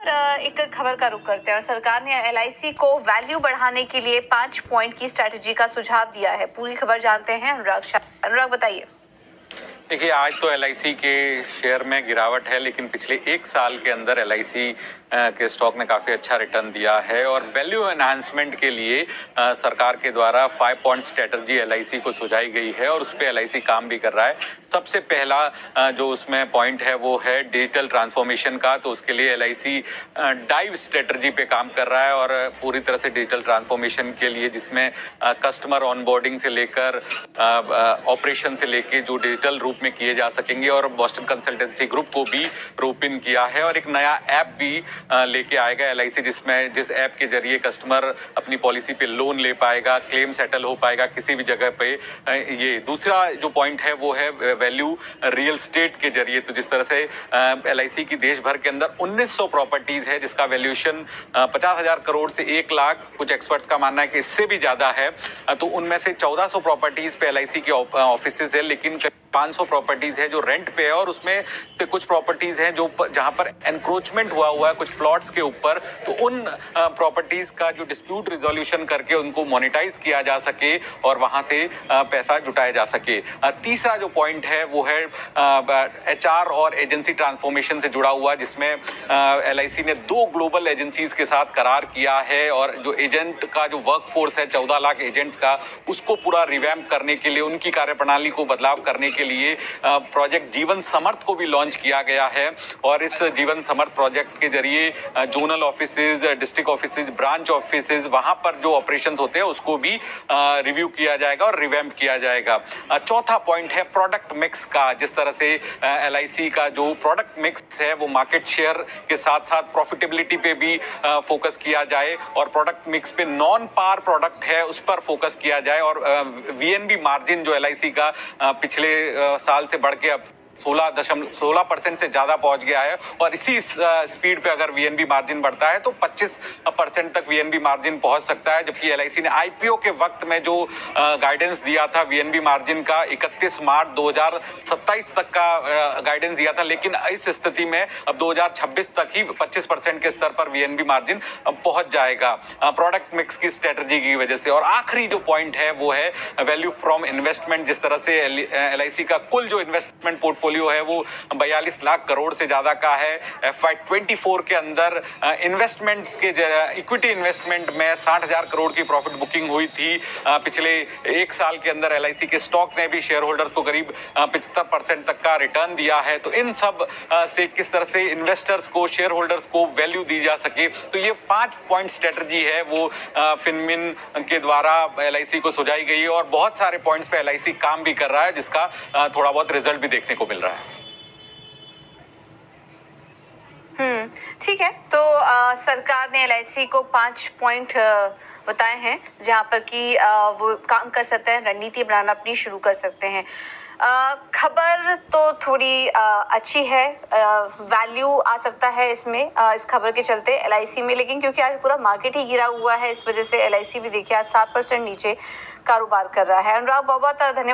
एक खबर का रुख करते हैं और सरकार ने एलआईसी को वैल्यू बढ़ाने के लिए 5 पॉइंट की स्ट्रैटेजी का सुझाव दिया है। पूरी खबर जानते हैं अनुराग बताइए। देखिए, आज तो एलआईसी के शेयर में गिरावट है, लेकिन पिछले एक साल के अंदर एलआईसी के स्टॉक ने काफ़ी अच्छा रिटर्न दिया है और वैल्यू एनहांसमेंट के लिए सरकार के द्वारा 5 पॉइंट स्ट्रेटजी एलआईसी को सुझाई गई है और उस पर एलआईसी काम भी कर रहा है। सबसे पहला जो उसमें पॉइंट है वो है डिजिटल ट्रांसफॉर्मेशन का। तो उसके लिए एलआईसी डाइव स्ट्रेटजी पे काम कर रहा है और पूरी तरह से डिजिटल ट्रांसफॉर्मेशन के लिए, जिसमें कस्टमर ऑनबोर्डिंग से लेकर ऑपरेशन से लेकर जो डिजिटल रूप में किए जा सकेंगे। और बॉस्टन कंसल्टेंसी ग्रुप को भी रोप इन किया है और एक नया ऐप भी लेके आएगा एलआईसी, जिस ऐप के जरिए कस्टमर अपनी पॉलिसी पे लोन ले पाएगा, क्लेम सेटल हो पाएगा किसी भी जगह पे। ये दूसरा जो पॉइंट है वो है वैल्यू रियल स्टेट के जरिए। तो जिस तरह से एलआईसी की देश भर के अंदर 1900 प्रॉपर्टीज है जिसका वैल्यूएशन 50,000 करोड़ से 1 लाख, कुछ एक्सपर्ट का मानना है कि इससे भी ज्यादा है। तो उनमें से 1400 प्रॉपर्टीज पे एलआईसी के ऑफिसेज है, लेकिन 500 प्रॉपर्टीज है जो रेंट पे है और उसमें से कुछ प्रॉपर्टीज हैं जो जहां पर एनक्रोचमेंट हुआ है कुछ प्लॉट्स के ऊपर। तो उन प्रॉपर्टीज का जो डिस्प्यूट रिजोल्यूशन करके उनको मोनेटाइज किया जा सके और वहां से पैसा जुटाया जा सके। तीसरा जो पॉइंट है वो है एचआर और एजेंसी ट्रांसफॉर्मेशन से जुड़ा हुआ, जिसमें एलआईसी ने 2 ग्लोबल एजेंसीज के साथ करार किया है और जो एजेंट का जो वर्क फोर्स है 14 लाख एजेंट्स का, उसको पूरा रिवैम्प करने के लिए, उनकी कार्यप्रणाली को बदलाव करने के लिए प्रोजेक्ट जीवन समर्थ को भी लॉन्च किया गया है। और इस जीवन समर्थ प्रोजेक्ट के जरिए zonal offices, district offices, branch offices, वहां पर जो ऑपरेशंस होते हैं उसको भी रिव्यू किया जाएगा और रिवैम्प किया जाएगा। चौथा पॉइंट है प्रोडक्ट मिक्स का। जिस तरह से एलआईसी का जो प्रोडक्ट मिक्स है वो मार्केट शेयर के साथ साथ प्रॉफिटेबिलिटी पे भी फोकस किया जाए और प्रोडक्ट मिक्स पे नॉन पार प्रोडक्ट है उस पर फोकस किया जाए। और वीएनबी मार्जिन जो एलआईसी का पिछले साल से बढ़ के अब 16% से ज्यादा पहुंच गया है और इसी स्पीड पे अगर वीएनबी मार्जिन बढ़ता है तो 25% तक वीएनबी मार्जिन पहुंच सकता है। जबकि एलआईसी ने आईपीओ के वक्त में जो गाइडेंस दिया था वीएनबी मार्जिन का 31 मार्च 2027 तक का गाइडेंस दिया था, लेकिन इस स्थिति में अब 2026 तक ही 25% के स्तर पर वीएनबी मार्जिन पहुंच जाएगा प्रोडक्ट मिक्स की स्ट्रेटजी की वजह से। और आखिरी जो पॉइंट है वो है वैल्यू फ्रॉम इन्वेस्टमेंट। जिस तरह से एलआईसी का कुल जो इन्वेस्टमेंट पोर्टफोलियो है वो 42 लाख करोड़ से ज्यादा का है। FY24 के अंदर इन्वेस्टमेंट के इक्विटी इन्वेस्टमेंट में 60,000 करोड़ की प्रॉफिट बुकिंग हुई थी। पिछले एक साल के अंदर एलआईसी के स्टॉक ने भी शेयर होल्डर्स को करीब 75% तक का रिटर्न दिया है। तो इन सब से किस तरह से इन्वेस्टर्स को, शेयर होल्डर्स को वैल्यू दी जा सके, तो ये 5 पॉइंट स्ट्रेटजी है वो फिनमिन के द्वारा एलआईसी को सुझाई गई है और बहुत सारे पॉइंट्स पे एलआईसी काम भी कर रहा है, जिसका थोड़ा बहुत रिजल्ट भी देखने को मिल रहा है। ठीक है। तो सरकार ने एलआईसी को 5 पॉइंट बताए हैं जहां पर कि वो काम कर सकते हैं, रणनीति बनाना अपनी शुरू कर सकते हैं। खबर तो थोड़ी अच्छी है, वैल्यू आ सकता है इसमें, इस खबर के चलते एलआईसी में, लेकिन क्योंकि आज पूरा मार्केट ही गिरा हुआ है इस वजह से एलआईसी भी देखिए आज 7% नीचे कारोबार कर रहा है। अनुराग, बहुत बहुत धन्यवाद।